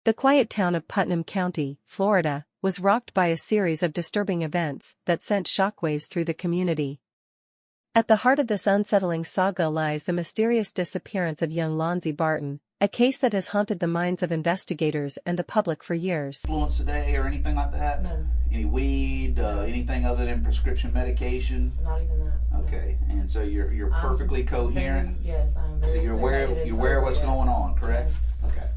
The quiet town of Putnam County, Florida, was rocked by a series of disturbing events that sent shockwaves through the community. At the heart of this unsettling saga lies the mysterious disappearance of young Lonzie Barton, a case that has haunted the minds of investigators and the public for years. Influence today or anything like that? No. Any weed, anything other than prescription medication? Not even that. Okay, no. And so you're perfectly coherent? Yes, I'm very. So you're aware of what's going on, correct? Yes. Okay.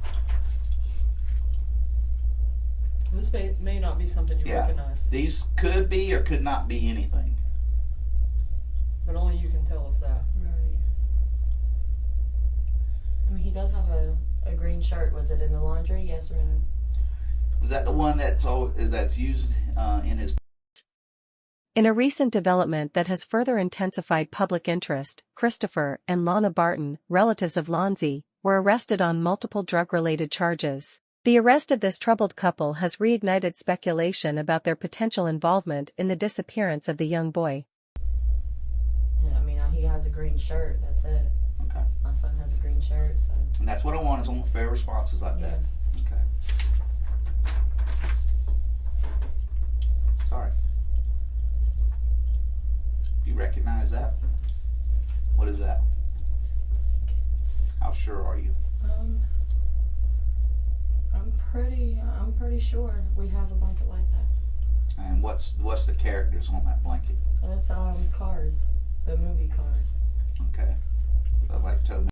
This may not be something you recognize. These could be or could not be anything. But only you can tell us that. Right. I mean, he does have a green shirt. Was it in the laundry? Yes or no? Was that the one that's used in his... In a recent development that has further intensified public interest, Christopher and Lonna Barton, relatives of Lonzie, were arrested on multiple drug-related charges. The arrest of this troubled couple has reignited speculation about their potential involvement in the disappearance of the young boy. I mean, he has a green shirt. That's it. Okay. My son has a green shirt, so. And that's what I want, is I want fair responses like that. Okay. Sorry. Do you recognize that? What is that? How sure are you? I'm pretty sure we have a blanket like that. And what's the characters on that blanket? It's Cars, the movie Cars. Okay. I'd like to...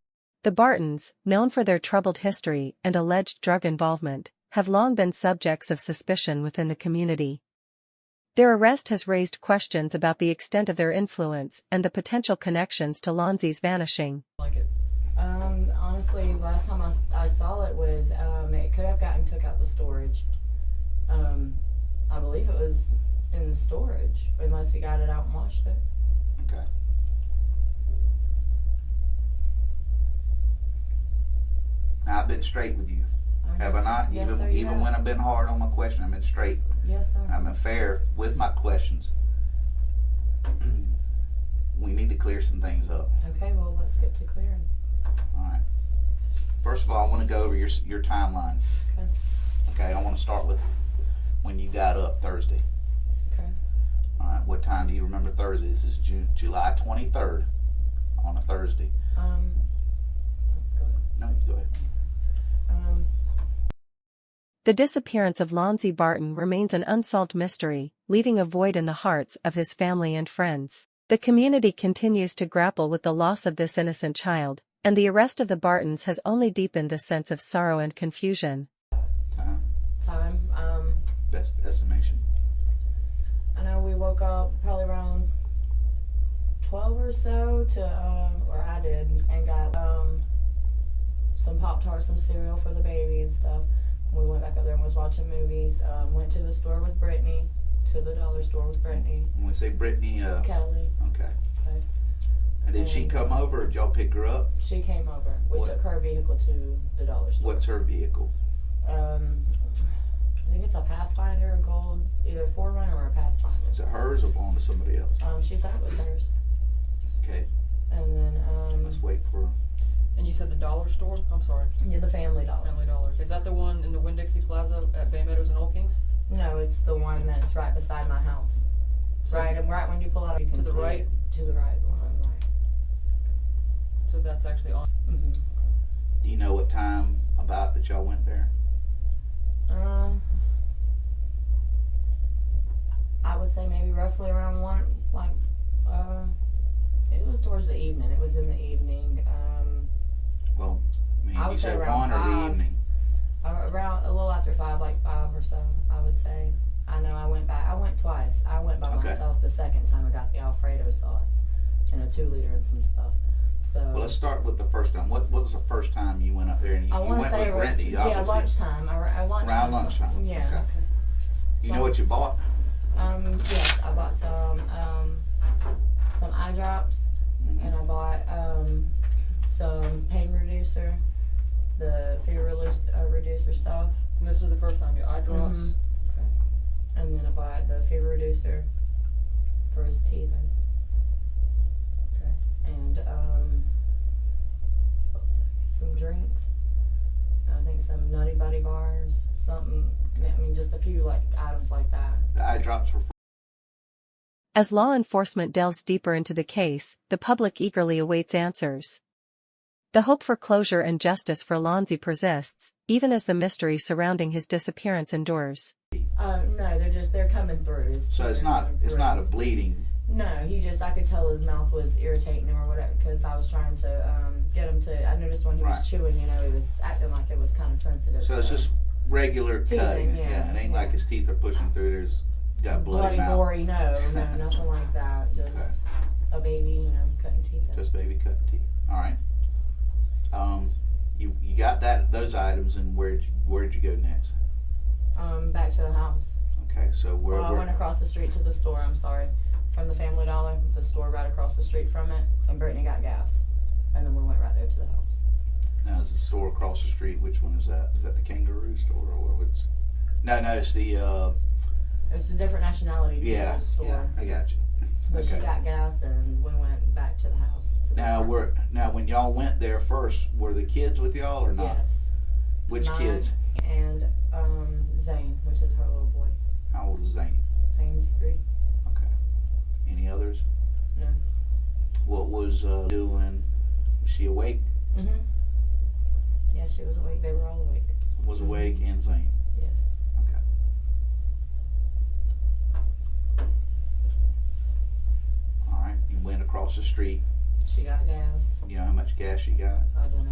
The Bartons, known for their troubled history and alleged drug involvement, have long been subjects of suspicion within the community. Their arrest has raised questions about the extent of their influence and the potential connections to Lonzie's vanishing. Like it. Honestly, last time I saw it was, it could have gotten took out the storage. I believe it was in the storage, unless he got it out and washed it. Okay. Now, I've been straight with you. Have I not? Yes, even sir, you even have. when I've been hard on my question, I've been straight. Yes, sir. I've been fair with my questions. We need to clear some things up. Okay, well, let's get to clearing. All right. First of all, I want to go over your timeline. Okay. Okay, I want to start with when you got up Thursday. Okay. All right, what time do you remember Thursday? This is July 23rd on a Thursday. Go ahead. No, you go ahead. The disappearance of Lonzie Barton remains an unsolved mystery, leaving a void in the hearts of his family and friends. The community continues to grapple with the loss of this innocent child, and the arrest of the Bartons has only deepened the sense of sorrow and confusion. Time? Best estimation. I know we woke up probably around 12 or so or I did, and got some Pop-Tarts, some cereal for the baby and stuff. We went back up there and was watching movies. Went to the store with Brittany, to the dollar store with Brittany. When we say Brittany, Kelly. Okay. Okay. And did she come over, or did y'all pick her up? She came over. We took her vehicle to the dollar store. What's her vehicle? I think it's a Pathfinder, a gold, either Forerunner or a Pathfinder. Is it hers or belong to somebody else? She said it was hers. Okay. And then Let's wait for... And you said the dollar store? I'm sorry. Yeah, the Family Dollar. Family Dollar. Is that the one in the Winn-Dixie Plaza at Bay Meadows and Old Kings? No, it's the one that's right beside my house. So Right when you pull out, you can to the see right? it. To the right, the one on the right. So that's actually on. Mm-hmm. Do you know what time about that y'all went there? I would say maybe roughly around 1, it was towards the evening. It was in the evening. Well, I mean, I would you say said around 1 or the 5. evening? Around a little after 5, like 5 or so, I would say. I know I went back. I went twice. I went by myself the second time. I got the Alfredo sauce and a 2-liter and some stuff. So. Well, let's start with the first time. What was the first time you went up there? And you went with Brittany, yeah, obviously. Lunchtime. Around lunchtime. Yeah. Okay. You know what you bought? Yes, I bought some eye drops, and I bought some pain reducer, the fever reducer stuff. And this is the first time, your eye drops? Okay. And then I bought the fever reducer for his teeth. Okay. And some drinks. I think some Nutty Buddy bars. just a few like items like that. The eye drops were. As law enforcement delves deeper into the case, the public eagerly awaits answers. The hope for closure and justice for Lonzie persists, even as the mystery surrounding his disappearance endures. No, they're coming through. So it's not a bleeding. No, I could tell his mouth was irritating him or whatever, because I was trying to get him to, I noticed when he was chewing, he was acting like it was kind of sensitive. So it's just regular cutting. Yeah, it ain't like his teeth are pushing through. There's got bloody mouth. Gory, no, nothing like that. Just a baby, cutting teeth out. Just baby cutting teeth. All right. You got those items, and where'd you go next? Back to the house. Okay, so I went across the street to the store. I'm sorry, from the Family Dollar, the store right across the street from it, and Brittany got gas, and then we went right there to the house. Now, is the store across the street? Which one is that? Is that the Kangaroo store or what's? No, it's the. It's a different nationality. Yeah, store. Yeah, I got you. But she got gas, and we went back to the house. Now when y'all went there first, were the kids with y'all or not? Yes. Which kids? And Zane, which is her little boy. How old is Zane? Zane's 3. Okay. Any others? No. What was doing? Was she awake? Mhm. Yeah, she was awake. They were all awake. Was awake and Zane. Yes. Okay. All right. You went across the street. She got gas. You know how much gas she got? I don't know.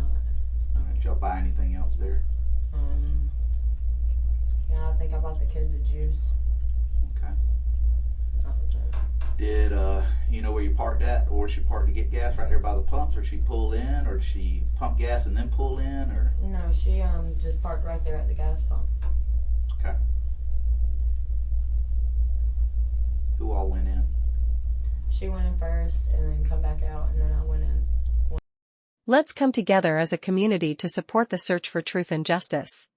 Did y'all buy anything else there? Yeah, I think I bought the kids a juice. Okay. That was it. Did you know where you parked at, or she parked to get gas right there by the pumps, or she pull in, or did she pump gas and then pull in, or? No, she just parked right there at the gas pump. Okay. Who all went in? She went in first, and then come back out, and then I went in. Let's come together as a community to support the search for truth and justice.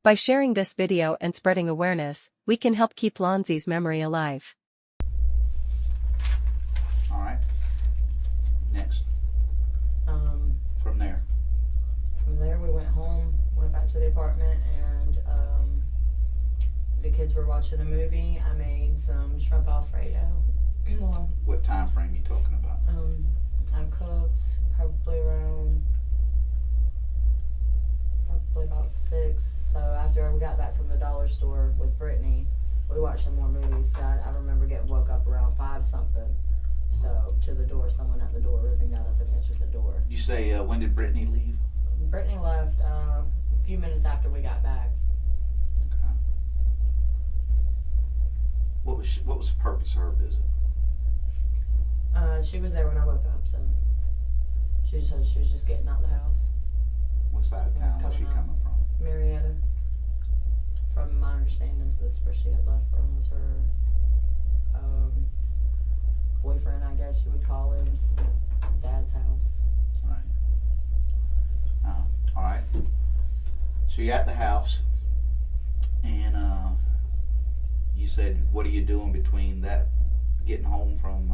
By sharing this video and spreading awareness, we can help keep Lonzie's memory alive. All right. Next. From there, we went home, went back to the apartment, and the kids were watching a movie. I made some shrimp Alfredo. Well, What time frame you talking about? I cooked probably about 6. So after we got back from the dollar store with Brittany, we watched some more movies. I remember getting woke up around 5 something. So to the door, someone at the door, Ruben got up and answered the door. Did you say when did Brittany leave? Brittany left a few minutes after we got back. Okay. What was the purpose of her visit? She was there when I woke up, so she said she was just getting out of the house. What side of town was she coming from? Marietta. From my understanding, this where she had left from was her boyfriend, I guess you would call him, dad's house. Right. All right. So you're at the house, and you said, what are you doing between that, getting home from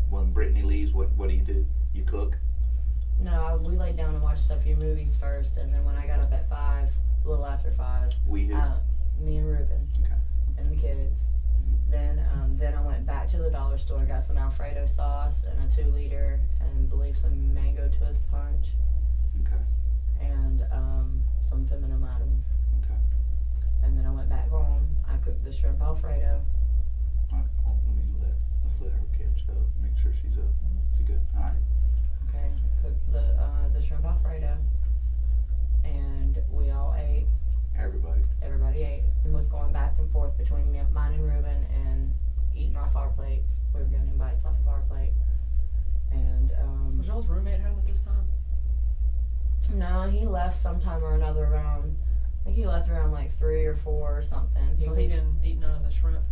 when Brittany leaves? What do? You cook? No, we laid down and watched a few movies first, and then when I got up at 5, a little after 5, We who? me and Ruben Okay. and the kids. Then I went back to the dollar store, got some Alfredo sauce and a 2-liter, and I believe some mango twist punch, Okay. and some feminine items. Okay. And then I went back home. I cooked the shrimp Alfredo. All right. Let's let her catch up. Make sure she's up. She's good. All right. Okay, cooked the shrimp Alfredo, and we all ate. Everybody ate, and was going back and forth between mine and Ruben, and eating off our plates. We were getting bites off of our plate. And Was y'all's roommate home at this time? no, he left sometime or another around. I think he left around like 3 or 4 or something. So he didn't eat none of the shrimp?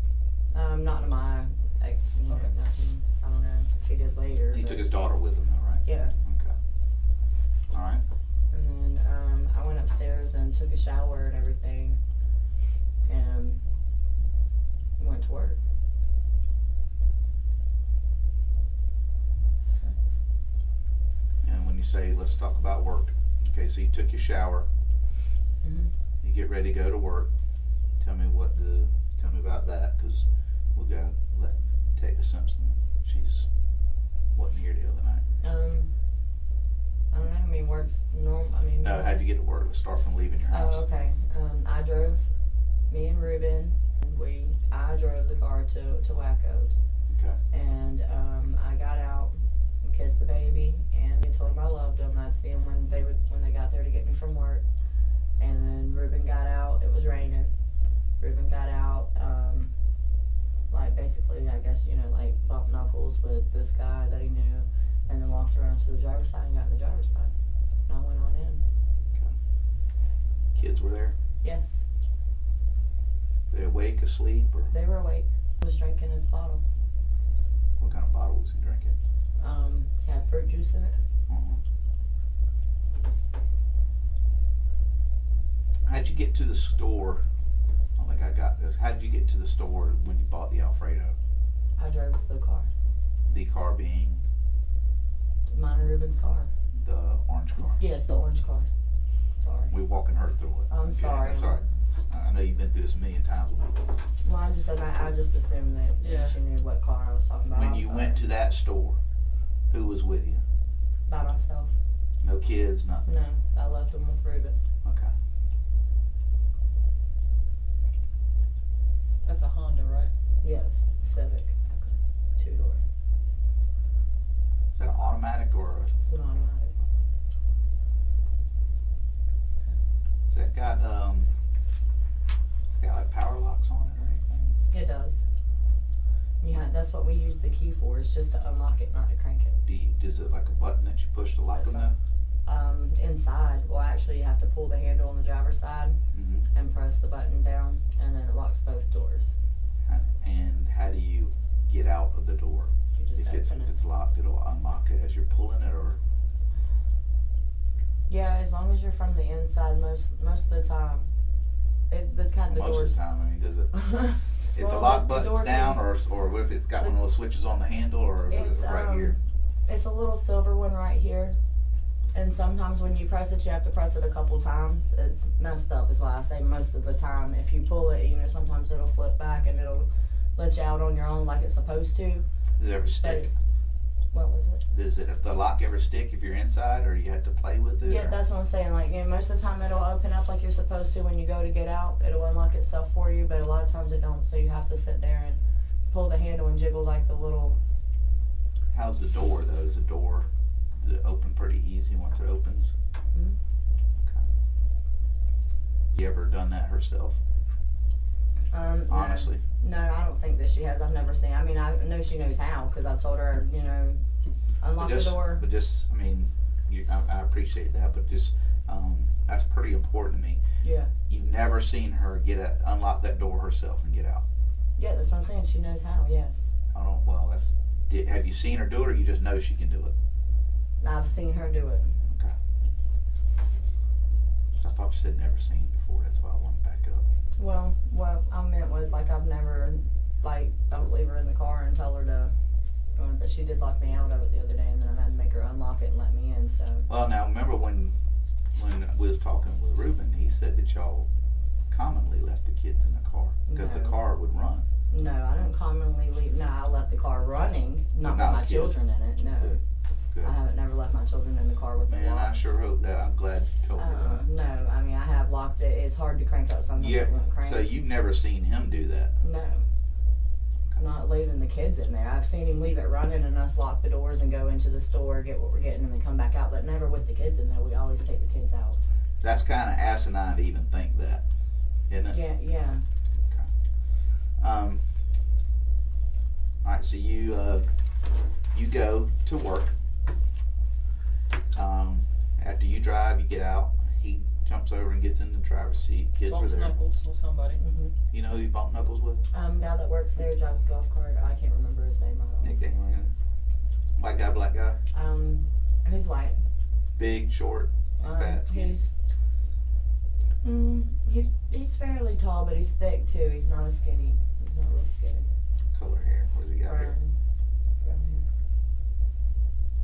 Not to my, like, Okay. nothing. I don't know if he did later. He but- took his daughter with him, though, right? Yeah. Okay. All right. And then I went upstairs and took a shower and everything, and went to work. And when you say, let's talk about work. Okay, so you took your shower. Mhm. You get ready to go to work. Tell me about that, because we got to let Tecca Simpson. She's wasn't here the other night. I don't know. I mean, work's normal. I mean, No, how'd you get to work? Let's start from leaving your house. Oh, okay. I drove. Me and Ruben. I drove the car to Wacko's. Okay. And I got out, kissed the baby, and I told him I loved him. I'd see him when they got there to get me from work. And then Ruben got out. It was raining. Ruben got out, like basically, I guess, like bumped knuckles with this guy that he knew, and then walked around to the driver's side and got in the driver's side. And I went on in. Okay. Kids were there? Yes. They awake, asleep, or They were awake. He was drinking his bottle. what kind of bottle was he drinking? Had fruit juice in it. How'd you get to the store? I don't think I got this. How'd you get to the store when you bought the Alfredo? I drove the car. The car being Mine and Ruben's car. the orange car. Yes, the orange car. Sorry. We're walking her through it. I'm sorry. That's all right. I know you've been through this a million times with me. Well, I just assumed that Yeah. she knew what car I was talking about. When I'm you sorry. went to that store, who was with you? By myself. No kids, nothing. No, I left them with Ruben. Okay. That's a Honda, right? Yes, Civic. Okay. 2-door. Is that an automatic or It's an automatic. is that got like power locks on it or anything? It does. Yeah, that's what we use the key for. It's just to unlock it, not to crank it. Is it like a button that you push to lock Yes, them though? Inside. Well, actually, you have to pull the handle on the driver's side Mm-hmm. and press the button down, and then it locks both doors. And how do you get out of the door? You just If open it. it's locked, it'll unlock it as you're pulling it, or Yeah, as long as you're from the inside, most of the time. It's the kind of most doors. of the time. I mean, does it? If the Well, lock the button's door down, keys- or if it's got one of those switches on the handle, or is It's it right here? It's a little silver one right here, and sometimes when you press it, you have to press it a couple times. It's messed up, is why I say most of the time. If you pull it, sometimes it'll flip back and it'll let you out on your own like it's supposed to. Does it ever But stick? what was it? Does the lock ever stick if you're inside, or you have to play with it? Yeah, or- that's what I'm saying. Like, most of the time it'll open up like you're supposed to when you go to get out. It'll unlock itself for you, but a lot of times it don't. So you have to sit there and pull the handle and jiggle like the little. How's the door though? Does it open pretty easy once it opens? Mhm. Okay. You ever done that herself? No. Honestly, No, I don't think that she has. I've never seen. I mean, I know she knows how because I've told her, unlock the door. But just, I mean, I appreciate that, but just that's pretty important to me. Yeah. You've never seen her unlock that door herself and get out. Yeah, that's what I'm saying. She knows how. Yes. I don't. Well, have you seen her do it, or you just know she can do it? I've seen her do it. Okay. I thought you said never seen before. That's why I wanted to back up. Well, what I meant was like I've never don't leave her in the car and tell her to. But she did lock me out of it the other day, and then I had to make her unlock it and let me in. So. Well, now remember when we was talking with Ruben, he said that y'all commonly left the kids in the car because the No. car would run. No, I don't commonly leave. No, I left the car running, not with Not my kids. children in it. No, Good. I haven't never left my children in the car with Man, the I lock. sure hope that. I'm glad you told me that. No, I mean I have locked it. It's hard to crank up something Yeah. that won't crank. So you've never seen him do that? No. I'm not leaving the kids in there. I've seen him leave it running and us lock the doors and go into the store, get what we're getting, and then come back out. But never with the kids in there. We always take the kids out. That's kind of asinine to even think that, isn't it? Yeah. All right. So you go to work. After you drive, you get out. He jumps over and gets in the driver's seat. Kids Bumps were there. knuckles with somebody. Mm-hmm. You know who you bumped knuckles with? Guy that works there drives a golf cart. I can't remember his name. I don't. Nickname. White guy, black guy. Who's white? Big, short, fat, skinny. He's fairly tall, but he's thick too. He's not a skinny. He's not real skinny. Color hair. What does he got here? Brown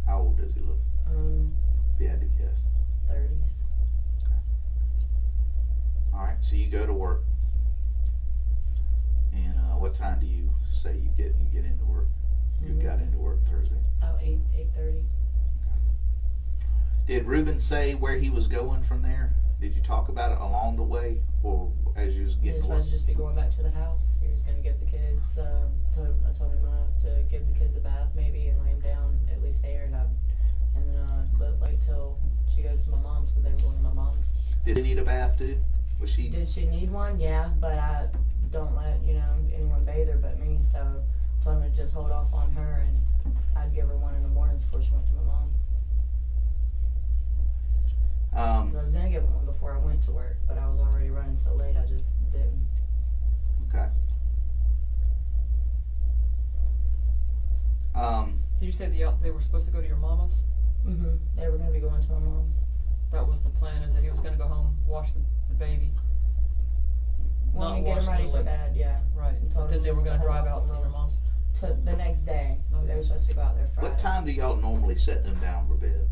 How old does he look? hair. If you had to guess. 30s. All right. So you go to work. And what time do you say you get into work? You got into work Thursday. Oh, 8:30. Did Ruben say where he was going from there? Did you talk about it along the way, or as you was He getting was to work? supposed to just be going back to the house. He was going to give the kids. I told him to give the kids a bath maybe and lay them down at least there, and then wait till she goes to my mom's because they were going to my mom's. Did he need a bath too? Was she? Did she need one? Yeah, but I don't let anyone bathe her but me. So I told him to just hold off on her, and I'd give her one in the mornings before she went to my mom's. I was gonna get one before I went to work, but I was already running so late I just didn't. Okay. Did you say they were supposed to go to your mama's? They were gonna be going to my mom's. That was the plan, is that he was going to go home, wash the baby. Want Not me to get wash him ready for Lily. bed, yeah. Right. And told But then him they were just going to hold drive off out to on your Lily. mom's. To the next day. They were supposed to go out there Friday. What time do y'all normally set them down for bed?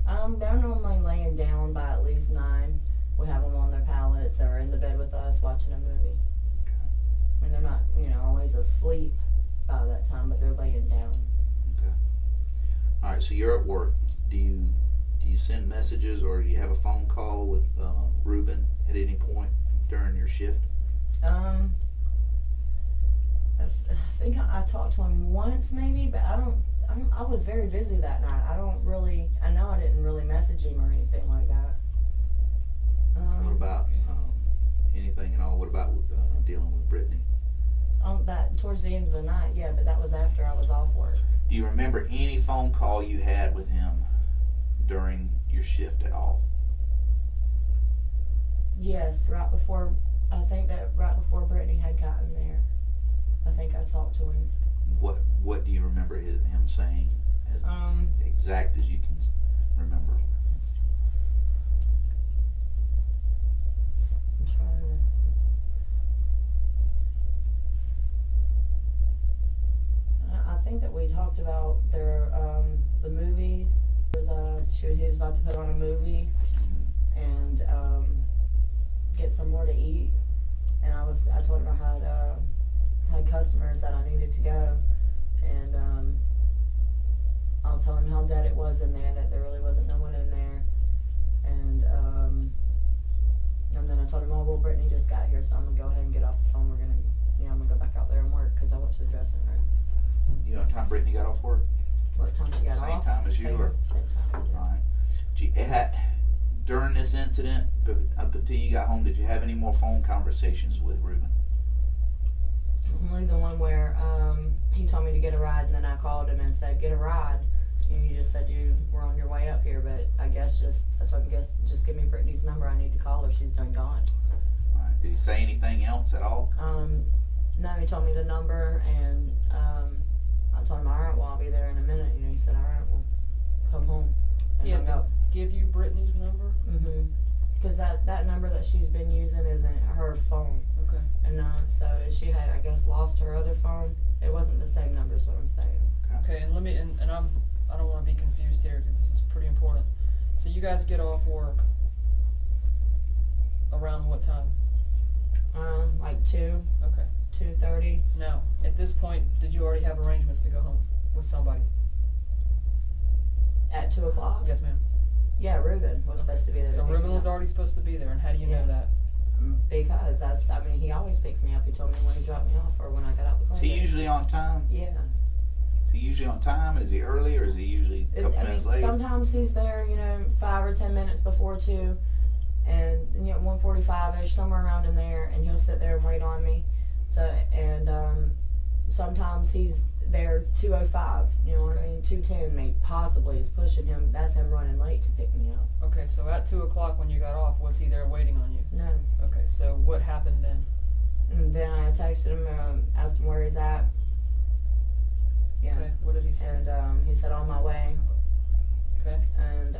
They're normally laying down by at least 9. We have them on their pallets or in the bed with us watching a movie. I mean, they're not, always asleep by that time, but they're laying down. Okay. All right. So you're at work. Do you send messages, or do you have a phone call with Ruben at any point during your shift? I think I talked to him once maybe, but I was very busy that night. I know I didn't really message him or anything like that. What about anything at all? What about dealing with Brittany? That towards the end of the night, yeah, but that was after I was off work. Do you remember any phone call you had with him during your shift at all? Yes, I think that right before Brittany had gotten there, I think I talked to him. What do you remember him saying as exact as you can remember? I'm trying to. I think that we talked about the movies. He was about to put on a movie and get somewhere to eat, and I told him I had customers that I needed to go, and I was telling him how dead it was in there, that there really wasn't no one in there, and then I told him, oh well, Brittany just got here, so I'm gonna go ahead and get off the phone. We're gonna, I'm gonna go back out there and work because I went to the dressing room. You know what time Brittany got off work? What time she got off? Same time as you, or? Same time. Yeah. All right. During this incident, up until you got home, did you have any more phone conversations with Ruben? Only the one where he told me to get a ride, and then I called him and said, get a ride. And you just said you were on your way up here, but I told him, just give me Brittany's number. I need to call her. She's done gone. All right. Did he say anything else at all? No, he told me the number, and I told him, all right, well, I'll be there in a minute. He said, all right, well, come home. And He hung had to up. give you Brittany's number? Because that number that she's been using isn't her phone. Okay. And so she had, I guess, lost her other phone. It wasn't the same number, is what I'm saying. Okay, and let me, and I don't want to be confused here because this is pretty important. So you guys get off work around what time? Like 2, Okay. 2:30. Now, at this point, did you already have arrangements to go home with somebody? At 2 o'clock? Yes, ma'am. Yeah, Ruben was supposed to be there. So to pick Ruben me was up. already supposed to be there, and how do you know Yeah. that? Because he always picks me up. He told me when he dropped me off or when I got out the car. Is he usually on time? Yeah. Is he usually on time? Is he early, or is he usually a couple minutes late? Sometimes he's there, 5 or 10 minutes before 2, and 1:45ish, somewhere around in there, and he'll sit there and wait on me. So, and sometimes he's there 2:05. You know what I mean? 2:10 maybe possibly is pushing him. That's him running late to pick me up. Okay, so at 2 o'clock when you got off, was he there waiting on you? No. Okay, so what happened then? And then I texted him, asked him where he's at. Yeah. Okay, what did he say? And he said on my way. Okay. And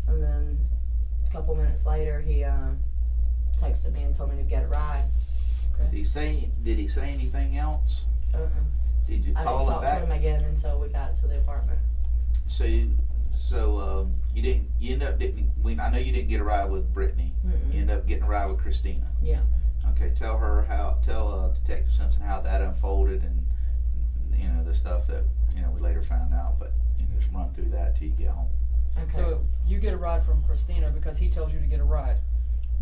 then a couple minutes later he texted me and told me to get a ride. Did he say anything else? Did you I didn't call him talk to back? him again until we got to the apartment. So you end up didn't. I know you didn't get a ride with Brittany. Mm-mm. You end up getting a ride with Christina. Yeah. Okay, tell Detective Simpson how that unfolded, and the stuff that we later found out. But just run through that till you get home. Okay. So you get a ride from Christina because he tells you to get a ride.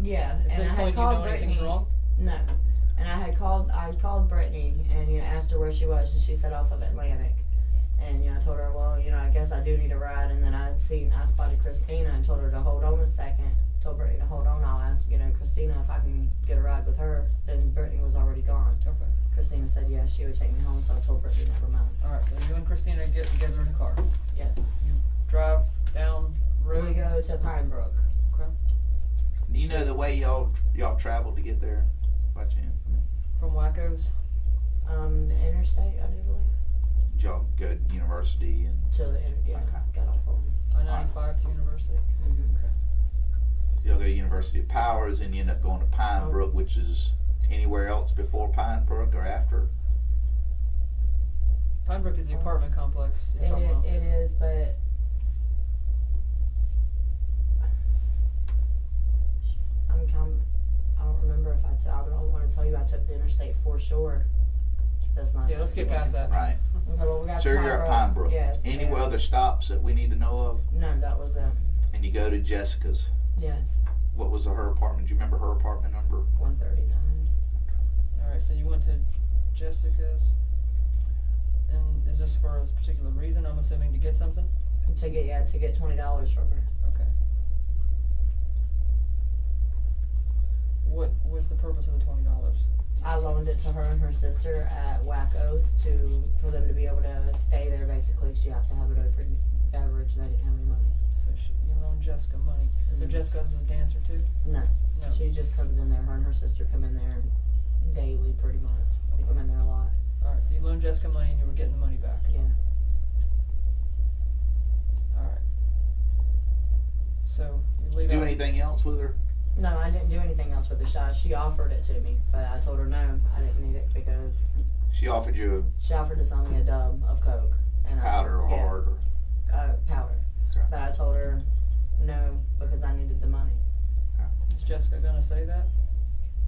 Yeah. At this point, you know anything's wrong? No. And I called Brittany and asked her where she was, and she said off of Atlantic. And I told her, well, I guess I do need a ride. And then I spotted Christina and told her to hold on a second. Told Brittany to hold on. I'll ask Christina if I can get a ride with her. Then Brittany was already gone. Okay. Christina said yes, she would take me home. So I told Brittany never mind. All right. So you and Christina get together in a car. Yes. You drive down road. We go to Pine Brook. Okay. Do you know the way y'all traveled to get there by chance? From Wacko's. The interstate, I do believe. Did y'all go to university and Yeah. Okay. Got off on. I-95 to university. Mm-hmm. Okay. y'all go to University of Powers, and you end up going to Pine Brook, which is anywhere else before Pine Brook or after? Pine Brook is the apartment complex you're talking about. It is, but I don't remember if I don't want to tell you I took the interstate for sure. That's not. Yeah, let's get past that. Right. Okay, well, we got So you're at Pine Brook. Yes. Any yeah. other stops that we need to know of? No, that was it. And you go to Jessica's. Yes. What was her apartment? Do you remember her apartment number? 139. Alright, so you went to Jessica's. And is this for a particular reason? I'm assuming to get something? To get $20 from her. Okay. What was the purpose of the $20? I loaned it to her and her sister at Wacko's for them to be able to stay there. Basically, she have to have an open beverage. They didn't have any money. So you loaned Jessica money. So Mhm. Jessica's a dancer too? No, No. she just comes in there. Her and her sister come in there daily, pretty much. They come in there a lot. Alright, so you loaned Jessica money and you were getting the money back. Yeah. Alright. So you leave Do out. anything else with her? No, I didn't do anything else with the shot. She offered it to me, but I told her no, I didn't need it because She offered you she offered to sell me a dub of Coke. And powder or hard? Or? Powder. Okay. But I told her no because I needed the money. Is Jessica gonna say that?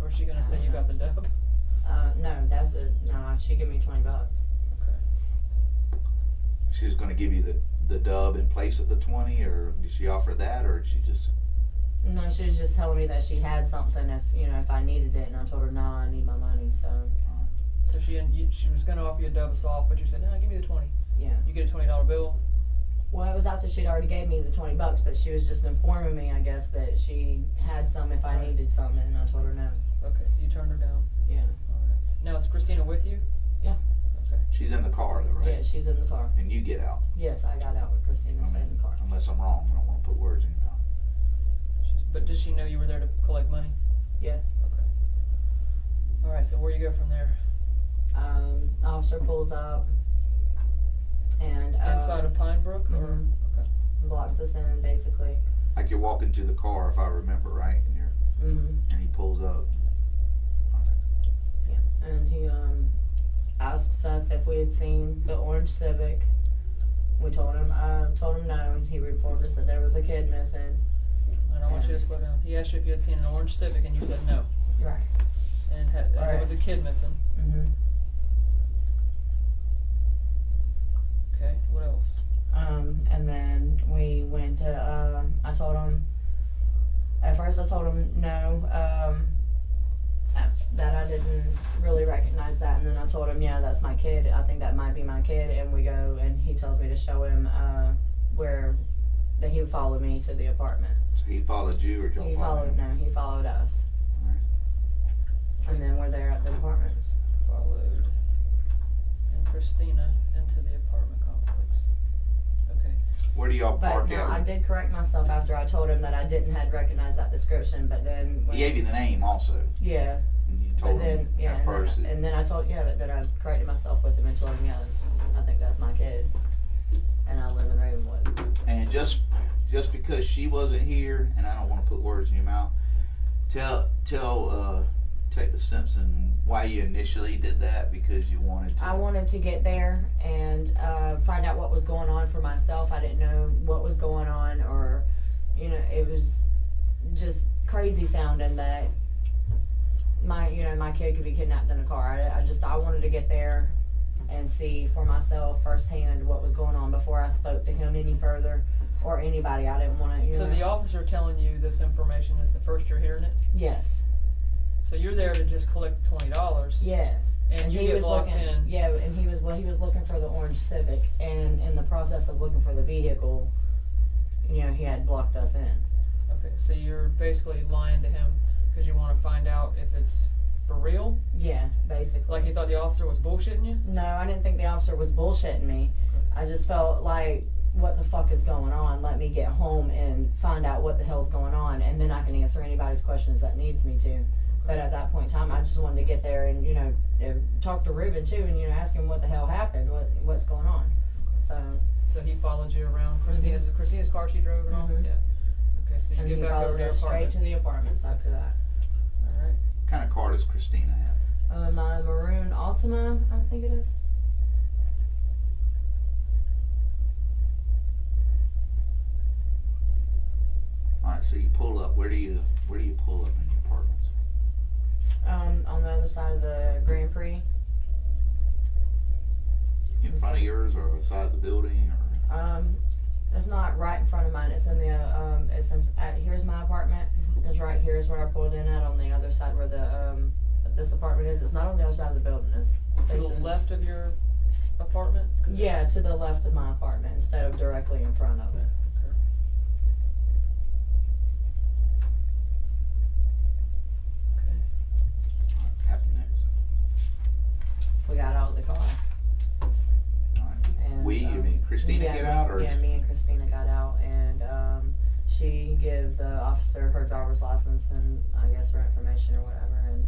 Or is she gonna say you got the dub? No, that's it. No, she gave me $20. Okay. She was going to give you the dub in place of the 20, or did she offer that, or did she just? No, she was just telling me that she had something if I needed it, and I told her no, I need my money. So So she was gonna offer you a dub of soft, but you said, no, give me the 20. yeah. You get a $20 bill. Well, it was after she'd already gave me the $20, but she was just informing me, I guess, that she had some if I Right. needed something, and I told her no. Okay, so you turned her down. Yeah. Alright. Now is Christina with you? Yeah. Okay. She's in the car though, right? Yeah, she's in the car. And you get out. Yes, I got out with Christina I stayed in mean, the car. unless I'm wrong, I don't want to put words in your mouth. But does she know you were there to collect money? Yeah. Okay. Alright, so where you go from there? Officer pulls up and Inside of Pine Brook? Or? Mhm. Okay. blocks us in, basically. Like you're walking to the car, if I remember right, and he pulls up. Okay. Yeah. And he asks us if we had seen the orange Civic. We told him no. He informed us that there was a kid missing. And I want you to slow down. He asked you if you had seen an orange Civic and you said no. Right. And there was a kid missing. Mhm. Okay, what else? And then we went to, at first I told him no, that I didn't really recognize that. And then I told him, yeah, that's my kid. I think that might be my kid. And we go, and he tells me to show him, that he would follow me to the apartment. So he followed you, or y'all He followed him? he followed us. Alright. And then we're there at the apartment. Followed and Christina into the apartment complex. Okay. Where do y'all But park no, at? I did correct myself after I told him that I didn't had recognized that description. But then He gave you the name also. yeah. And you But told then, him yeah, at first. and then I told, but then I corrected myself with him and told him, yeah, I think that's my kid, and I live in Ravenwood. And just because she wasn't here, and I don't want to put words in your mouth, tell Detective Simpson why you initially did that, because you wanted to. I wanted to get there and find out what was going on for myself. I didn't know what was going on, or, it was just crazy sounding that my kid could be kidnapped in a car. I wanted to get there and see for myself firsthand what was going on before I spoke to him any further or anybody. I didn't want to. So the officer telling you this information is the first you're hearing it? Yes. So you're there to just collect the $20. Yes. And you get locked in. Yeah, and he was looking for the orange Civic, and in the process of looking for the vehicle, he had blocked us in. Okay, so you're basically lying to him because you want to find out if it's for real? Yeah, basically. Like you thought the officer was bullshitting you? No, I didn't think the officer was bullshitting me. Okay. I just felt like, what the fuck is going on? Let me get home and find out what the hell's going on, and then I can answer anybody's questions that needs me to. But at that point in time, I just wanted to get there and, talk to Ruben too and, ask him what the hell happened, what's going on. So he followed you around. Christina's, is it Christina's car she drove and all? Mhm. Yeah. Okay, so you And get he back over followed to your us straight apartment. to the apartments after that. All right. What kind of car does Christina have? My maroon Altima, I think it is. All right, so you pull up. Where do you pull up in your apartments? On the other side of the Grand Prix. In front of yours, or the side of the building, or? It's not right in front of mine. It's in the here's my apartment. It's right here is where I pulled in at, on the other side where the this apartment is. It's not on the other side of the building. It's To the left of your apartment? Yeah, to the left of my apartment instead of directly in front of it. Okay. Okay. What happened next? We got out of the car. All right. And, You mean Christina yeah, get out, or? Yeah, me and Christina got out, and she gave the officer her driver's license and I guess her information or whatever, and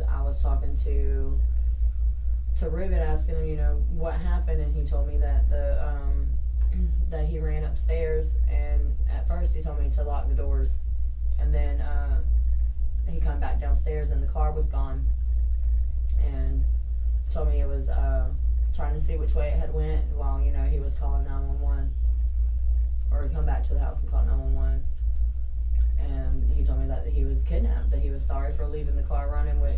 I was talking to Ruben, asking him, what happened, and he told me that that he ran upstairs, and at first he told me to lock the doors, and then he come back downstairs and the car was gone, and told me it was trying to see which way it had went while he was calling 911, or he come back to the house and called 911, and he told me that he was kidnapped, that he was sorry for leaving the car running with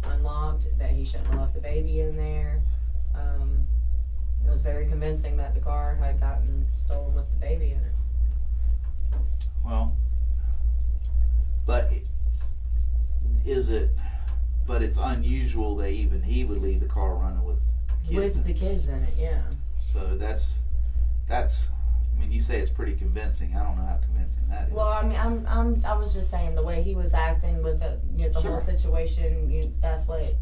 unlocked, that he shouldn't have left the baby in there. It was very convincing that the car had gotten stolen with the baby in it. Well, but it's unusual that even he would leave the car running with kids With the kids in it, yeah. So that's. I mean, you say it's pretty convincing. I don't know how convincing that is. Well, I mean, I was just saying the way he was acting with the Sure. whole situation. That's what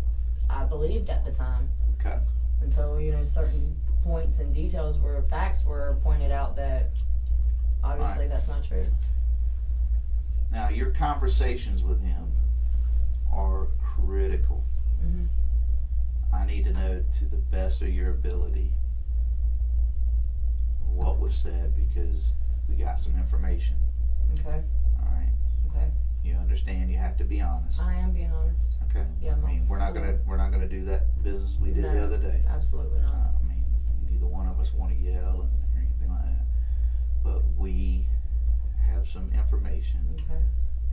I believed at the time. Okay. Until certain points and details facts were pointed out that obviously that's not true. Now, your conversations with him are critical. Mhm. I need to know, to the best of your ability, what was said, because we got some information. Okay. All right. Okay. You understand? You have to be honest. I am being honest. Okay. Yeah, I mean, we're not gonna do that business we did the other day. Absolutely not. I mean, neither one of us want to yell and anything like that. But we have some information, Okay.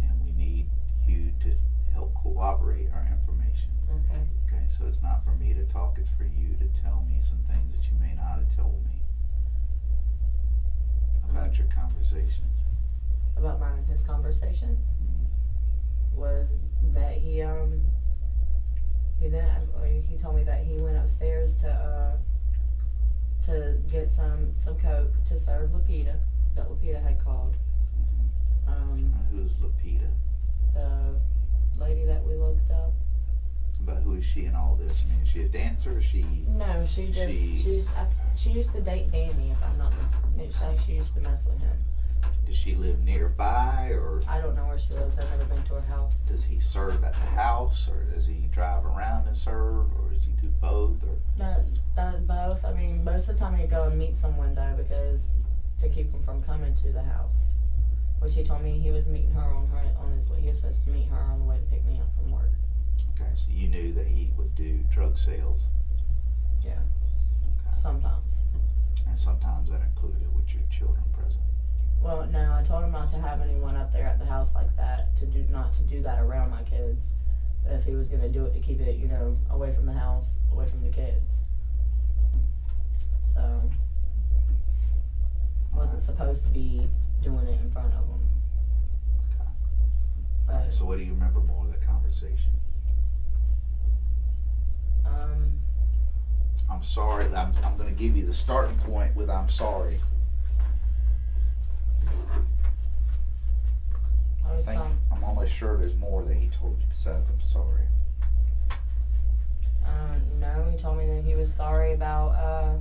and we need you to help corroborate our information. Okay. Okay, so it's not for me to talk, it's for you to tell me some things that you may not have told me about your conversations. About mine and his conversations was that he told me that he went upstairs to get some coke to serve Lupita, that Lupita had called. Who's Lupita? The lady that we looked up. But who is she in all this? I mean, is she a dancer? Or is she? No, she used to date Danny, if I'm not mistaken. She used to mess with him. Does she live nearby, or I don't know where she lives. I've never been to her house. does he serve at the house, or does he drive around and serve, or does he do both? Or That both. I mean, most of the time he'd go and meet someone though, because to keep him from coming to the house. Which he told me he was meeting her on his way. He was supposed to meet her on the way to pick me up from work. okay, so you knew that he would do drug sales. Yeah. Okay. Sometimes. And sometimes that included with your children present. Well, no, I told him not to have anyone up there at the house like that. not to do that around my kids. If he was gonna do it, to keep it, you know, away from the house, away from the kids. So wasn't supposed to be doing it in front of them. But, So what do you remember more of the conversation? I'm sorry. I'm going to give you the starting point with I'm sorry. I'm almost sure there's more that he told you besides I'm sorry. No, he told me that he was sorry about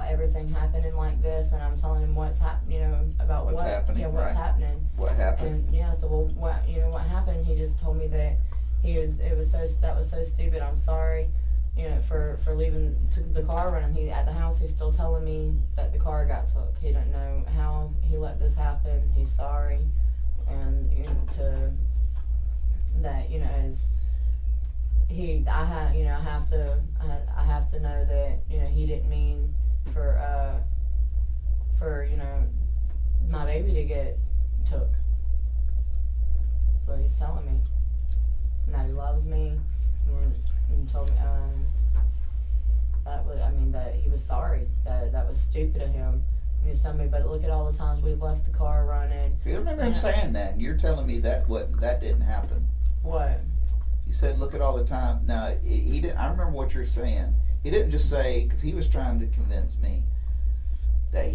everything happening like this, and I'm telling him what's happening, you know, about What's happening, yeah, what's right. happening. What happened? And yeah, so well, what happened? He just told me that that was so stupid. I'm sorry, you know, for leaving the car running. He at the house. He's still telling me that the car got took. He didn't know how he let this happen. He's sorry, and you know, as I have to know that, you know, he didn't mean for you know, my baby to get took. That's what he's telling me. And that he loves me. And he told me that he was sorry. That was stupid of him. And he's telling me, but look at all the times we've left the car running. I remember him saying that, and you're telling me that that didn't happen. What? He said, "Look at all the time." Now he didn't. I remember what you're saying. He didn't just say, because he was trying to convince me that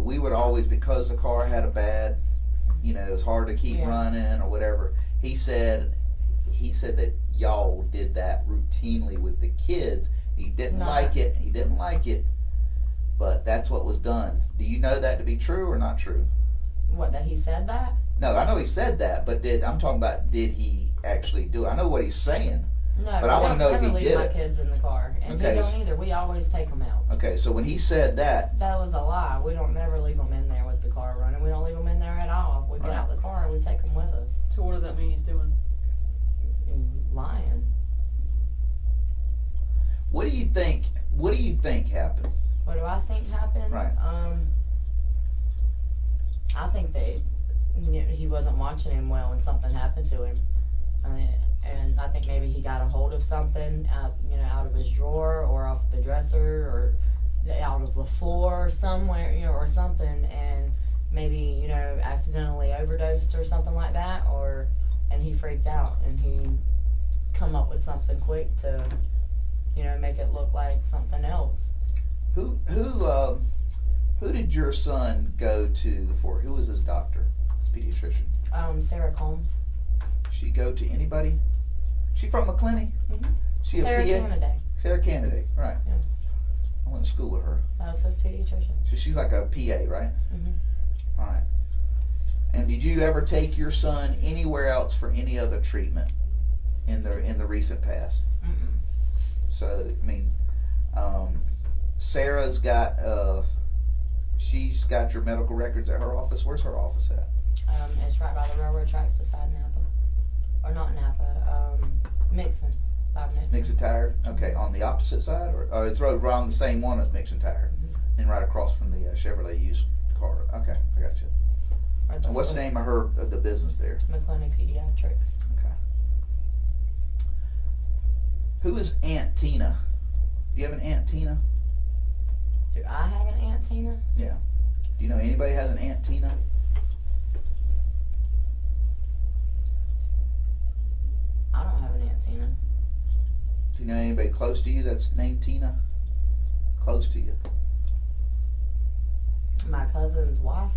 we would always, because the car had a bad, you know, it was hard to keep running or whatever. He said that y'all did that routinely with the kids. He didn't like it. He didn't like it, but that's what was done. Do you know that to be true or not true? What, that he said that? No, I know he said that, but I'm talking about, did he actually do it? I know what he's saying. No, but I want to know if he leave did my it. kids in the car, and Okay, he don't either. We always take them out. Okay, so when he said that was a lie. We don't never leave them in there with the car running. We don't leave them in there at all. We get out the car and we take them with us. So what does that mean he's doing? Lying. What do you think happened? What do I think happened? Right. I think that he wasn't watching him well, and something happened to him. And I think maybe he got a hold of something, out of his drawer or off the dresser or out of the floor or somewhere, or something, and maybe, accidentally overdosed or something like that, and he freaked out and he come up with something quick to, make it look like something else. Who did your son go to for? Who was his doctor? His pediatrician? Sarah Combs. She go to anybody? She from McClenny? Mm-hmm. She Sarah a PA? Canaday. Sarah Canaday, right. Yeah. I went to school with her. That was his pediatrician. So she's like a PA, right? Mm-hmm. All right. And did you ever take your son anywhere else for any other treatment in the recent past? Mm-mm. So, Sarah's got, she's got your medical records at her office. Where's her office at? It's right by the railroad tracks beside Napa. Or not Napa, Mixon. By Mixon. Mixon Tire? Okay, on the opposite side? Or it's right around the same one as Mixon Tire? Mm-hmm. And right across from the Chevrolet used car. Okay, I got you. Right, And what's the name of the business there? McClenny Pediatrics. Okay. Who is Aunt Tina? Do you have an Aunt Tina? Do I have an Aunt Tina? Yeah. Do you know anybody has an Aunt Tina? I don't have an Aunt Tina. Do you know anybody close to you that's named Tina? Close to you. My cousin's wife.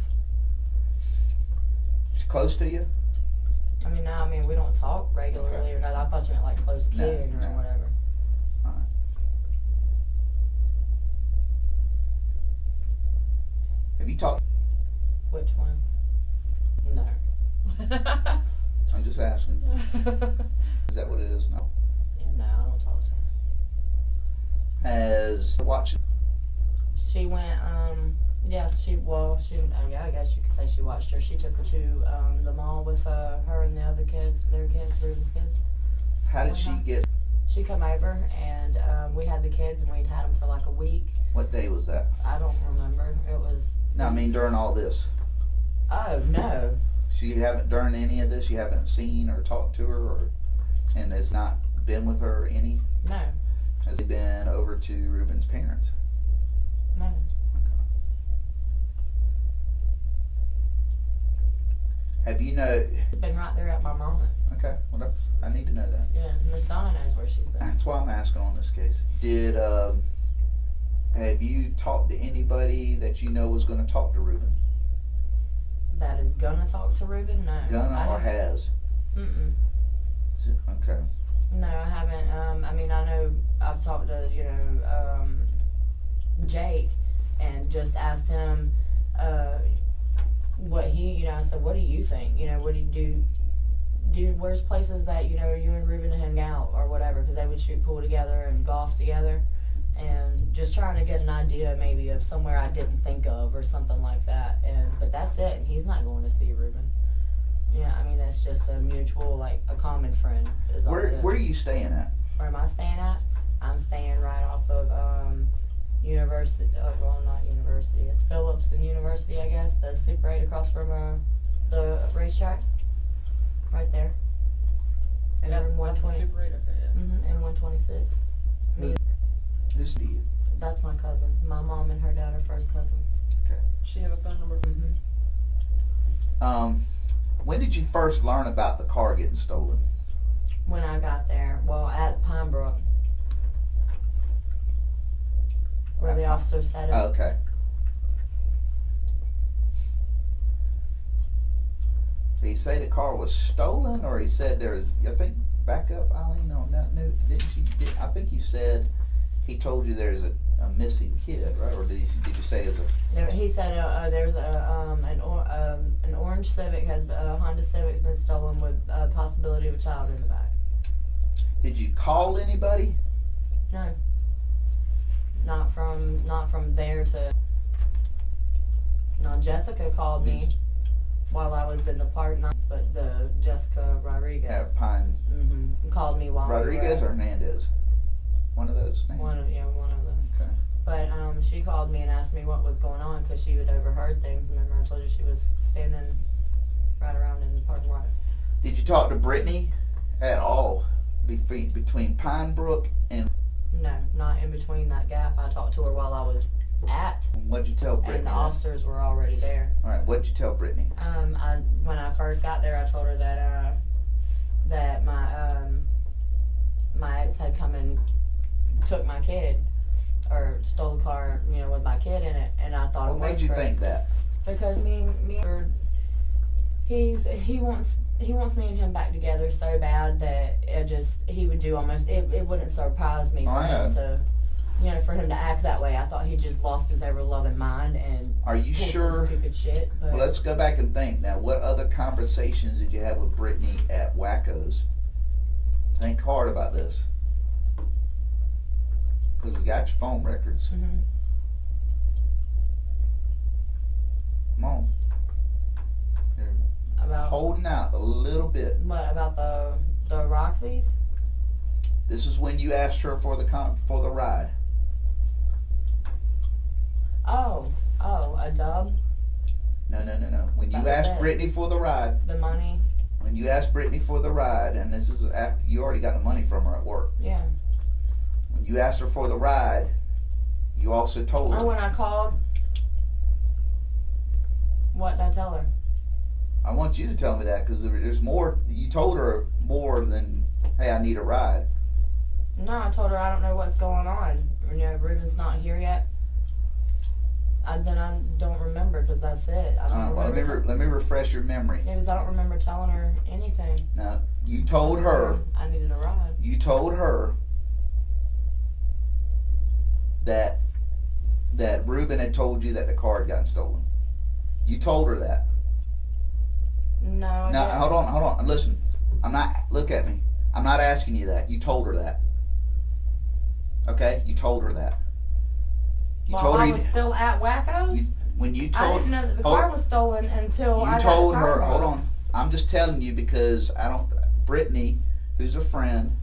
She's close to you? No, we don't talk regularly Okay. or nothing. I thought you meant like close kid No. or whatever. All right. Have you talked? Which one? No. I'm just asking. Is that what it is? No. Yeah, no, I don't talk to her. Has watched. She went, I guess you could say she watched her. She took her to the mall with her and the other kids, Ruben's kids. How did she get? She come over and we had the kids and we'd had them for like a week. What day was that? I don't remember. It was. No, during all this. Oh, no. So you haven't, during any of this, you haven't seen or talked to her, or, and has not been with her any? No. Has he been over to Ruben's parents? No. Have you know? She's been right there at my mama's. Okay, well that's, I need to know that. Yeah, Miss Donna knows where she's been. That's why I'm asking on this case. Did have you talked to anybody that you know was going to talk to Ruben? That is gonna talk to Ruben? No. Gonna or has? Mm-mm. Okay. No, I haven't. I mean, I know I've talked to, Jake, and just asked him what he, I said, what do you think? What do you do? Where's places that, you and Ruben hang out or whatever, because they would shoot pool together and golf together, and just trying to get an idea maybe of somewhere I didn't think of or something like that. But that's it. And he's not going to see Ruben. Yeah, I mean, that's just a mutual, like, a common friend. Is all it is. Where are you staying at? Where am I staying at? I'm staying right off of University. Well, not University. It's Phillips and University, I guess. The Super 8 across from the racetrack. Right there. And room 120. Super 8, okay, yeah. And 126. Who's to you? That's my cousin. My mom and her dad are first cousins. Okay. She have a phone number? When did you first learn about the car getting stolen? When I got there, well, at Pinebrook, where the officer said it. Oh, okay. Did he say the car was stolen, or he said there's? I think back up, Eileen, on that note. I think you said he told you there's a missing kid, right? Or did you say there's a? He said there's an orange Civic a Honda Civic's been stolen with a possibility of a child in the back. Did you call anybody? No. Not from there to. No, Jessica called me while I was in the park, but the Jessica Rodriguez. At Pine. Called me while Rodriguez we were or Hernandez? One of those names. one of them. Okay. But she called me and asked me what was going on because she had overheard things. Remember, I told you she was standing right around in the parking lot. Did you talk to Brittany at all between Pinebrook and? No, not in between that gap. I talked to her while I was at. What'd you tell Brittany? And the officers were already there. All right. What'd you tell Brittany? When I first got there, I told her that my ex had come and took my kid, or stole the car, with my kid in it, and I thought it was What made you think that? Because he wants me and him back together so bad that he would do almost it wouldn't surprise me for him to, for him to act that way. I thought he just lost his ever loving mind and. Are you pulled sure? Some stupid shit. But Well, let's go back and think now. What other conversations did you have with Brittany at Wacko's? Think hard about this. Because we got your phone records. Come on. You're about holding out a little bit. what about the Roxy's? This is when you asked her for the ride. Oh, a dub. No. When you That was asked it. Brittany for the ride, The money. when you asked Brittany for the ride, and this is after you already got the money from her at work. Yeah. When you asked her for the ride, you also told her. Oh, when I called. What did I tell her? I want you to tell me that because there's more. You told her more than, hey, I need a ride. No, I told her I don't know what's going on. Ruben's not here yet. Then I don't remember because that's it. I don't remember. Let me refresh your memory. Yeah, because I don't remember telling her anything. Now, you told her. I needed a ride. You told her that Ruben had told you that the car had gotten stolen. You told her that. No, I Now, didn't. hold on. Listen, look at me. I'm not asking you that. You told her that. Okay? You told her that. You While told her I was still at Wacko's? when you I told didn't know that the hold- car was stolen until I you got told the her, car hold back. on. I'm just telling you because Brittany, who's a friend,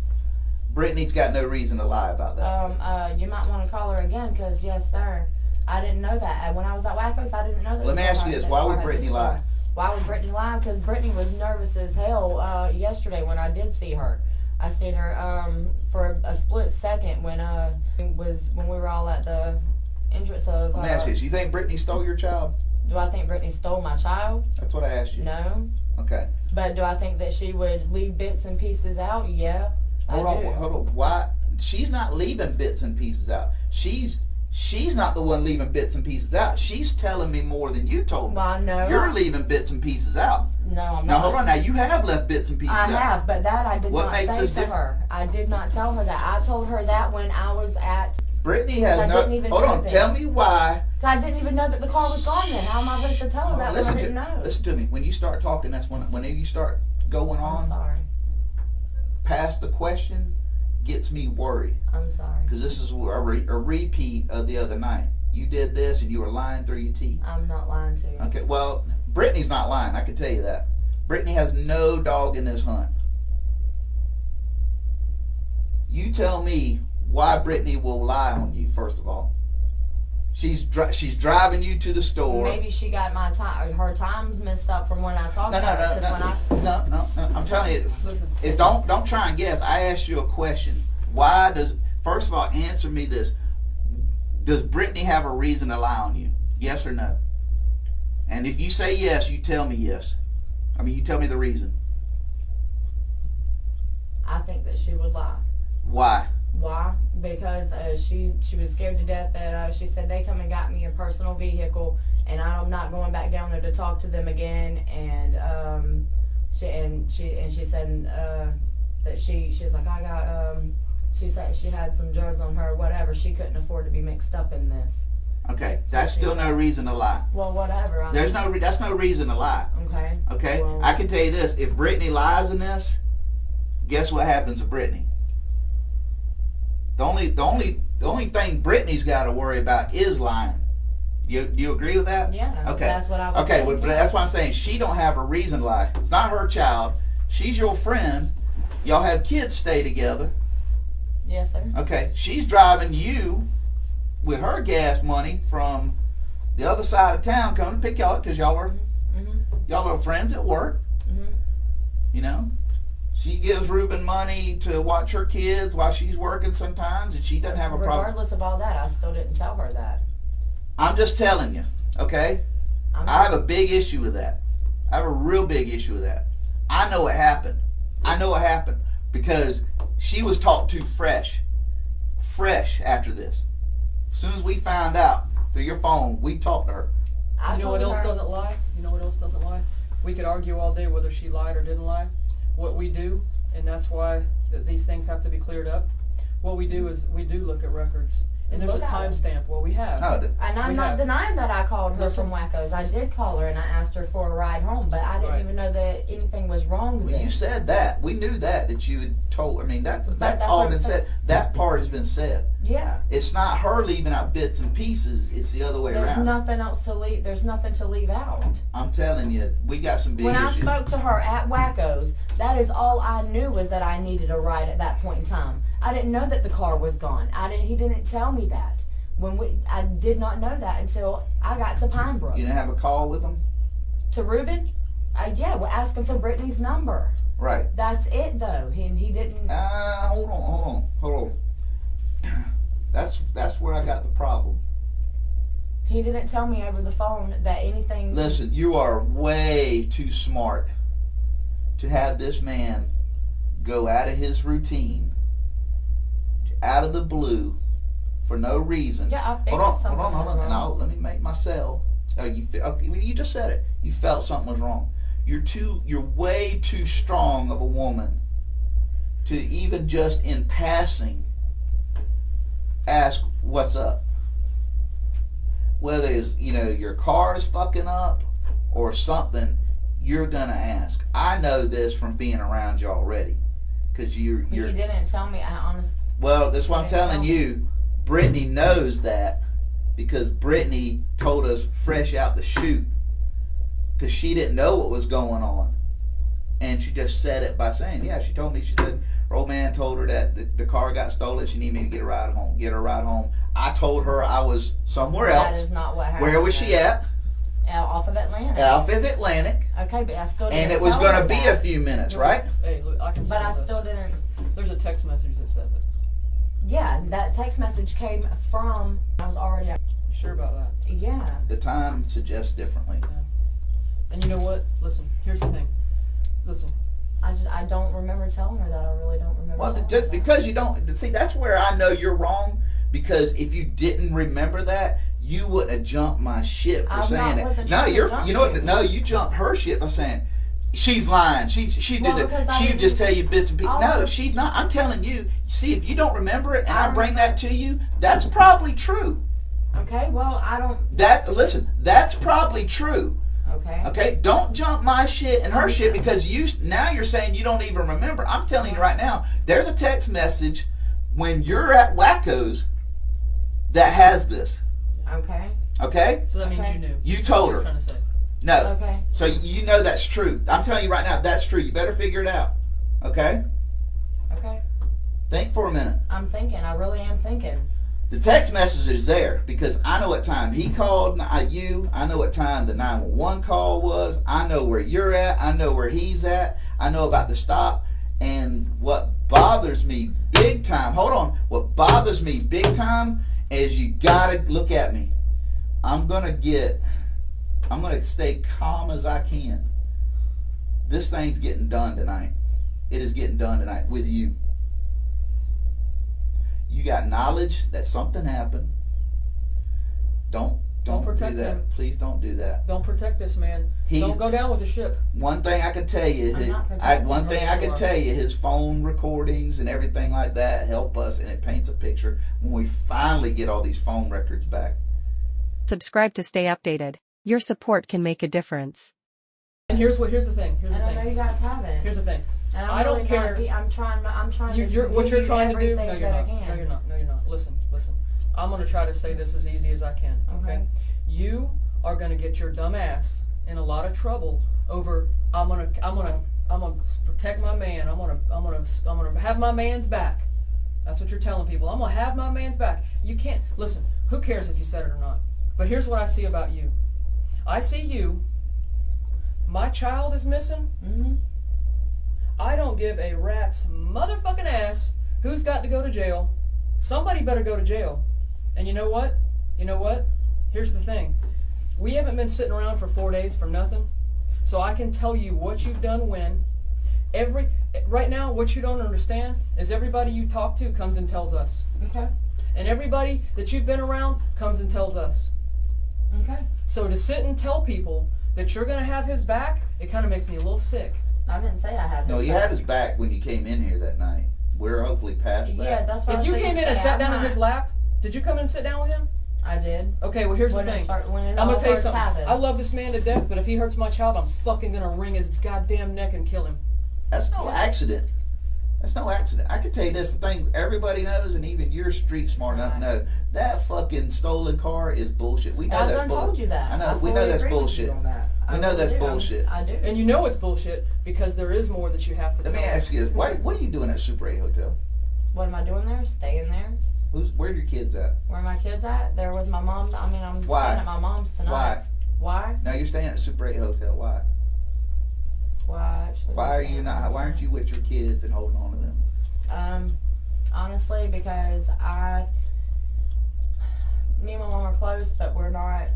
Brittany's got no reason to lie about that. You might want to call her again because, yes, sir, I didn't know that. And when I was at Wacko's, I didn't know that. Let me ask you this. Why would Brittany lie? Why would Brittany lie? Because Brittany was nervous as hell yesterday when I did see her. I seen her for a split second when we were all at the entrance of. Let me ask you this. You think Brittany stole your child? Do I think Brittany stole my child? That's what I asked you. No. Okay. But do I think that she would leave bits and pieces out? Yeah. Hold on. Why? She's not leaving bits and pieces out. She's not the one leaving bits and pieces out. She's telling me more than you told me. Well, no. You're leaving bits and pieces out. No, I'm not. Now hold on. Now you have left bits and pieces out. I have, but that I did What not makes say this to different? her. I did not tell her that. I told her that when I was at. Brittany has I no. didn't even Hold know on. that. Tell me why. I didn't even know that the car was gone then. How am I supposed to tell her that when I didn't know? Listen to me. When you start talking, that's when you start going I'm on sorry. past the question, gets me worried. I'm sorry. Because this is a repeat of the other night. You did this and you were lying through your teeth. I'm not lying to you. Okay, well, Brittany's not lying, I can tell you that. Brittany has no dog in this hunt. You tell me why Brittany will lie on you, first of all. She's driving you to the store. Maybe she got my time, her times messed up from when I talked to her. No. I'm telling you. Listen. Don't try and guess. I asked you a question. First of all, answer me this. Does Brittany have a reason to lie on you? Yes or no? And if you say yes, you tell me yes. I mean, you tell me the reason. I think that she would lie. Why? Why? Because she was scared to death that she said they come and got me a personal vehicle and I'm not going back down there to talk to them again. And she said that she was like, I got she said she had some drugs on her or whatever. She couldn't afford to be mixed up in this. Okay, that's still no reason to lie. Well, whatever. That's no reason to lie. Okay. Okay, Well, I can tell you this: if Brittany lies in this, guess what happens to Brittany? The only thing Brittany's got to worry about is lying. You agree with that? Yeah. Okay. That's what I would Okay, think, well, but that's why I'm saying she don't have a reason to lie. It's not her child. She's your friend. Y'all have kids stay together. Yes, sir. Okay, she's driving you with her gas money from the other side of town coming to pick y'all up because y'all are friends at work. Mm-hmm. You know, she gives Ruben money to watch her kids while she's working sometimes, and she doesn't have a problem. Regardless of all that, I still didn't tell her that. I'm just telling you, okay? I have a big issue with that. I have a real big issue with that. I know it happened. I know it happened because she was talked to fresh after this. As soon as we found out through your phone, we talked to her. You know what else doesn't lie? You know what else doesn't lie? We could argue all day whether she lied or didn't lie. What we do, and that's why these things have to be cleared up, what we do is we do look at records. And there's a timestamp. Well, we have. And I'm not denying that I called her from Wackos. I did call her and I asked her for a ride home, but I didn't even know that anything was wrong with it. You said that. We knew that you had told. I mean, that's all been said. That part has been said. Yeah. It's not her leaving out bits and pieces. It's the other way around. There's nothing else to leave. There's nothing to leave out. I'm telling you, we got some big issues. When I spoke to her at Wackos, that is all I knew was that I needed a ride at that point in time. I didn't know that the car was gone. He didn't tell me that. I did not know that until I got to Pine Brook. You didn't have a call with him? To Ruben? Yeah, we're asking for Brittany's number. Right. That's it, though. He didn't. Hold on. That's where I got the problem. He didn't tell me over the phone that anything. Listen, you are way too smart to have this man go out of his routine, out of the blue, for no reason. Yeah, I figured something was wrong. And let me make myself. You just said it. You felt something was wrong. You're way too strong of a woman to even just in passing ask what's up. Whether it's your car is fucking up or something, you're gonna ask. I know this from being around you already, because you didn't tell me. I honestly. Well, that's what I'm telling you. Brittany knows that because Brittany told us fresh out the chute, because she didn't know what was going on, and she just said it by saying, "Yeah." She told me. She said her old man told her that the car got stolen. She needed me to get her ride home. I told her I was somewhere else. That is not what happened. Where was she at? Off of Atlantic. Off of Atlantic. Okay, but I still didn't And it was tell going her to be that. a few minutes, right? Hey, look, I can But I this. still didn't. There's a text message that says it. Yeah, that text message came from. I was already. You sure about that? Yeah. The time suggests differently. And you know what? Listen, here's the thing. Listen. I don't remember telling her that. I really don't remember. Well, telling her just that. because you don't see, that's where I know you're wrong. Because if you didn't remember that, you wouldn't have jumped my shit for saying it. No, you know what? No, you jumped her shit by saying she's lying. She did that. She would just tell you bits and pieces. No, she's not. I'm telling you. See, if you don't remember it, and I bring that to you, that's probably true. Okay. Well, I don't. Listen, that's probably true. Okay. Okay, don't jump my shit and her shit because now you're saying you don't even remember. I'm telling you right now, there's a text message when you're at Wacko's that has this. Okay. Okay? So that means Okay. you knew. You told What her. you're trying to say. No. Okay. So you know that's true. I'm telling you right now, that's true. You better figure it out. Okay? Okay. Think for a minute. I'm thinking. I really am thinking. The text message is there because I know what time he called you. I know what time the 911 call was. I know where you're at. I know where he's at. I know about the stop. And what bothers me big time, hold on, what bothers me big time is you gotta look at me. I'm gonna stay calm as I can. This thing's getting done tonight. It is getting done tonight with you. You got knowledge that something happened. Don't do protect that. him. Please don't do that. Don't protect this man. Don't go down with the ship. One thing I could tell you, I'm not protecting one him. thing I could tell you, his phone recordings and everything like that help us, and it paints a picture when we finally get all these phone records back. Subscribe to stay updated. Your support can make a difference. And here's the thing. And I know you guys haven't. Here's the thing. And I'm I don't really care. I'm trying to. What you're do trying to do? everything No, you're that not. I can. No, you're not. No, you're not. Listen. I'm gonna try to say this as easy as I can. Okay. You are gonna get your dumb ass in a lot of trouble over. I'm gonna protect my man. I'm gonna have my man's back. That's what you're telling people. I'm gonna have my man's back. You can't listen. Who cares if you said it or not? But here's what I see about you. I see you. My child is missing. Mm-hmm. I don't give a rat's motherfucking ass who's got to go to jail. Somebody better go to jail. And you know what? Here's the thing. We haven't been sitting around for 4 days for nothing. So I can tell you what you've done when. Right now, what you don't understand is everybody you talk to comes and tells us. Okay. And everybody that you've been around comes and tells us. Okay. So to sit and tell people that you're going to have his back, it kind of makes me a little sick. I didn't say I had. No, you had his back when you came in here that night. We're hopefully past that. Yeah, that's what If you came in and sat down in his lap, did you come in and sit down with him? I did. Okay, well here's the thing. I'm going to tell you something. I love this man to death, but if he hurts my child, I'm fucking going to wring his goddamn neck and kill him. That's no accident. That's no accident. I can tell you this thing everybody knows, and even you're street smart enough to know that fucking stolen car is bullshit. We know that's bullshit. I told you that. I know. We know that's bullshit. We know that's bullshit. I do. And you know it's bullshit because there is more that you have to tell Let me ask you this: what are you doing at Super 8 Hotel? What am I doing there? Staying there. Where are your kids at? Where are my kids at? They're with my mom. I mean, I'm staying at my mom's tonight. Why? Why? No, you're staying at Super 8 Hotel. Why? Why actually? Why are you not? Why aren't you with your kids and holding on to them? Honestly, because me and my mom are close, but we're not.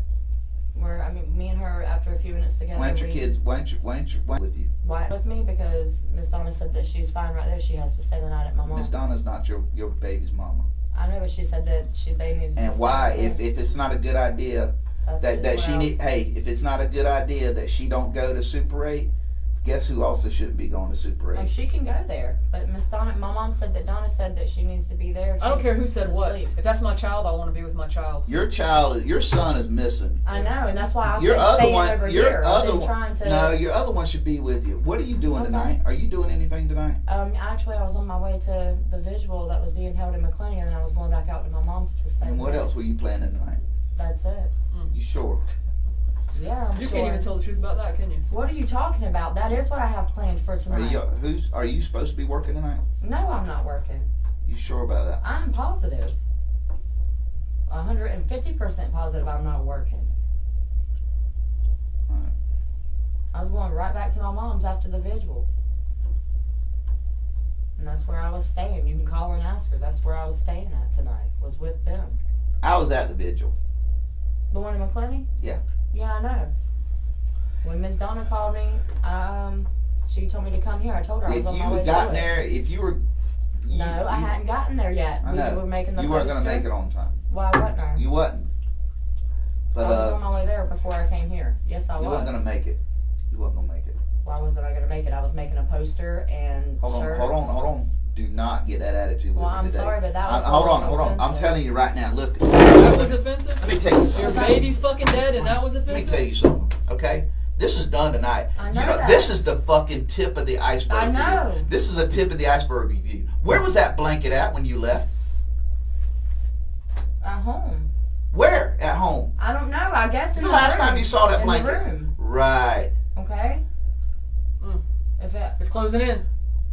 I mean, me and her, after a few minutes together. Why aren't your kids? Why aren't you with you? Why with me? Because Miss Donna said that she's fine right there. She has to stay the night at my mom's. Miss Donna's not your baby's mama. I know, but she said that they needed. And to why? stay If it's not a good idea that she need. Hey, if it's not a good idea that she don't go to Super 8, guess who also shouldn't be going to Super 8? Well, she can go there, but Miss Donna, my mom said that Donna said that she needs to be there. I don't care who said what. Sleep. If that's my child, I want to be with my child. Your son is missing. I know, and that's why I've Your been other staying one, over your here. other I've been one. trying to. No, your other one should be with you. What are you doing Okay. tonight? Are you doing anything tonight? Actually, I was on my way to the visual that was being held in McClenny, and then I was going back out to my mom's to stay. And what there. else were you planning tonight? That's it. You sure? Yeah, I'm You sure. can't even tell the truth about that, can you? What are you talking about? That is what I have planned for tonight. Are you supposed to be working tonight? No, I'm not working. You sure about that? I'm positive. 150% positive I'm not working. I was going right back to my mom's after the vigil. And that's where I was staying. You can call her and ask her. That's where I was staying at tonight, was with them. I was at the vigil. The one in McClenny? Yeah. Yeah, I know. When Miss Donna called me, she told me to come here. I told her I was on my way to it. If you had gotten there, if you were... No, I hadn't gotten there yet. I know. We were making the You weren't going to make it on time. Why wasn't I? You wasn't. But, I was on my way there before I came here. Yes, I was. You wasn't going to make it. You wasn't going to make it. Why wasn't I going to make it? I was making a poster and shirts. Hold on. Do not get that attitude with Well, me I'm today. sorry, but that was Hold on. I'm offensive. telling you right now. Look. That was offensive? Let me tell you Your something. baby's fucking dead and that was Let me offensive? tell you something, okay? This is done tonight. I know that. This is the fucking tip of the iceberg. I know. For you. This is the tip of the iceberg review. Where was that blanket at when you left? At home. Where? At home. I don't know. I guess in The the last room. time you saw that in blanket. the room. Right. Okay? If it... It's closing in.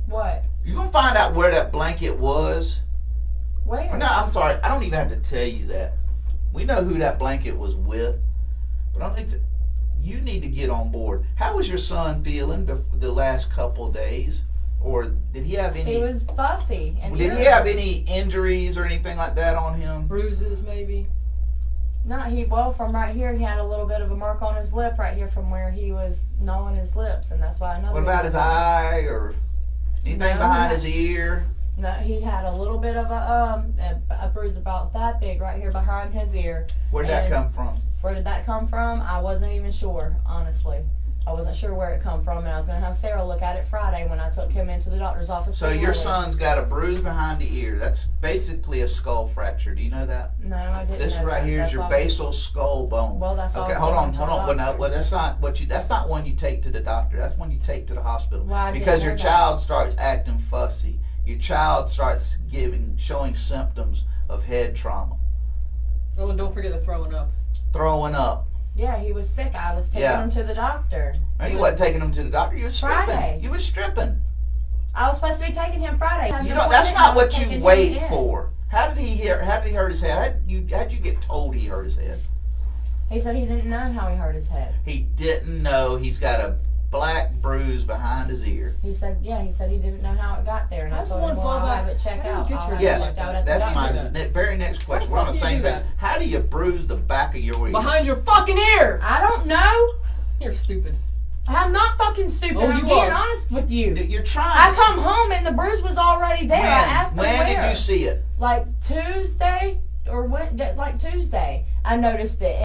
What? You're going to find out where that blanket was. Where? No, I'm sorry. I don't even have to tell you that. We know who that blanket was with. But I don't think that you need to get on board. How was your son feeling the last couple of days? Or did he have any... He was fussy. And Did he have any injuries or anything like that on him? Bruises, maybe? Well, from right here, he had a little bit of a mark on his lip right here from where he was gnawing his lips, and that's why I know. What about his eye or anything behind his ear? No, he had a little bit of a bruise about that big right here behind his ear. Where did that come from? Where did that come from? I wasn't even sure, honestly. I wasn't sure where it come from, and I was going to have Sarah look at it Friday when I took him into the doctor's office. So your son's got a bruise behind the ear. That's basically a skull fracture. Do you know that? No, I didn't. This know right that. here is That's your why basal skull bone. Well, that's why okay. I was Hold going on. to the Well, no, doctor. well, that's not what you. That's not one you take to the doctor. That's one you take to the hospital. Well, I didn't because know your that. child starts acting fussy. Your child starts showing symptoms of head trauma. Oh, and don't forget the throwing up. Throwing up. Yeah, he was sick. I was taking Yeah. him to the doctor. No, you wasn't taking him to the doctor. You were stripping. Friday. You were stripping. I was supposed to be taking him Friday. You know that's not what you wait for. How did he hurt his head? How did you get told he hurt his head? He said he didn't know how he hurt his head. He didn't know he's got a black bruise behind his ear. He said he didn't know how it got there, and How's I told him, one well, fall I'll have back? it checked How out. do you get I'll your have it Yes, checked out at the that's doctor. my very next question. How We're the on the fuck do you same do page. that? How do you bruise the back of your ear? Behind your fucking ear! I don't know. You're stupid. I'm not fucking stupid. Oh, I'm you being are. honest with you. You're trying. I come home and the bruise was already there. I asked him When where. did you see it? Like Tuesday or when? Like Tuesday, I noticed it.